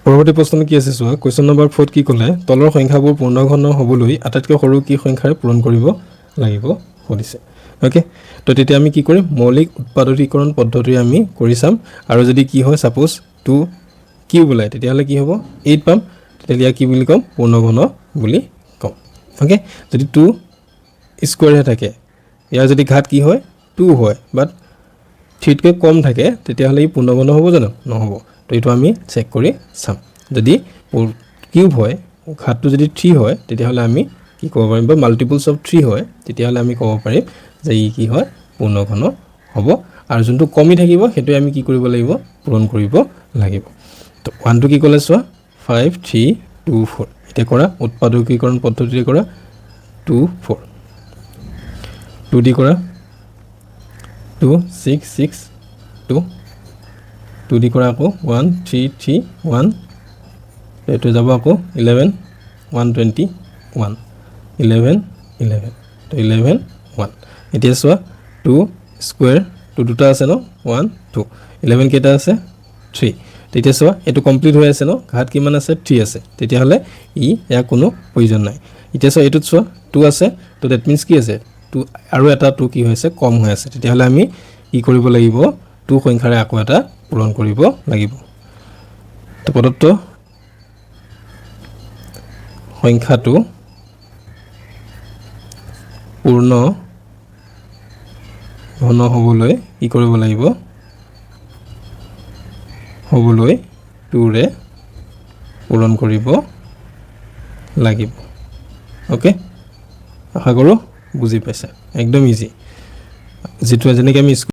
পৰৱৰ্তী প্ৰশ্ন কি আছে চোৱা কোৱেশ্চন নম্বৰ 4 কি ক'লে তলৰ সংখ্যাবোৰ পূৰ্ণঘন হ'বলৈ আটাইতকৈ সৰু কি সংখ্যাৰে পূৰণ কৰিব লাগিব সুধিছে ওকে তো তেতিয়া আমি কি কৰিম মৌলিক উৎপাদকীকৰণ পদ্ধতি আমি কৰি চাম আৰু যদি কি হয় সাপোজ 2 কিউব ওলাই তেতিয়া হলে কি হ'ব 8 পাম তেতিয়া কি বুলি কম পূৰ্ণঘন বুলি কম ওকে যদি 2 স্কয়াৰ হে থাকে ইয়াৰ যদি ঘাত কি হয় 2 হয় বাট 3 তকৈ কম থাকে তেতিয়া হলে ই পূৰ্ণঘন হ'ব জানো নহব তো এটো আমি চেক কৰি চাম যদি কিউব হয় ঘাতটো যদি 3 হয় তেতিয়া হলে আমি কি ক'ব পাৰিম বা মাল্টিপলস অফ 3 হয় তেতিয়া হলে আমি ক'ব পাৰিম যে ই কি হয় পূৰ্ণঘন হ'ব আৰু যোনটো কমি থাকিব হেতু আমি কি কৰিব লাগিব পূৰণ কৰিব লাগিব তো 1 টো কি ক'লে চোৱা 5 3 2 4 এটা কৰা উৎপাদকীকৰণ পদ্ধতিৰে কৰা 2 4 2 দি কৰা 2 6 6 2 2 দি কৰা আকৌ 1 3 3 1 এটো যাব আকৌ 11 121 11 11 তো 11 1 এতিয়া চোৱা 2 স্কয়াৰ 2 দুটা আছে ন 1 2 11 কেটা আছে 3 তেতিয়া চোৱা এটো কমপ্লিট হৈ আছে ন ঘাত কিমান আছে 3 আছে তেতিয়া হলে ই ইয়া কোনো প্ৰয়োজন নাই এতিয়া চোৱা এটোত চোৱা 2 আছে তো দ্যাট মিন্স কি আছে 2 আৰু এটা 2 কি হৈছে কম হৈ আছে তেতিয়া হলে আমি কি কৰিব লাগিব 2 সংখ্যাৰে আকৌ এটা পূৰণ কৰিব লাগিব তো প্ৰদত্ত সংখ্যাটো পূৰ্ণ ঘন হ'বলৈ কি কৰিব লাগিব হ'বলৈ 2 ৰে পূৰণ কৰিব লাগিব ওকে আশা কৰো বুজি পাইছা একদম ইজি যেটো যেনেকৈ আমি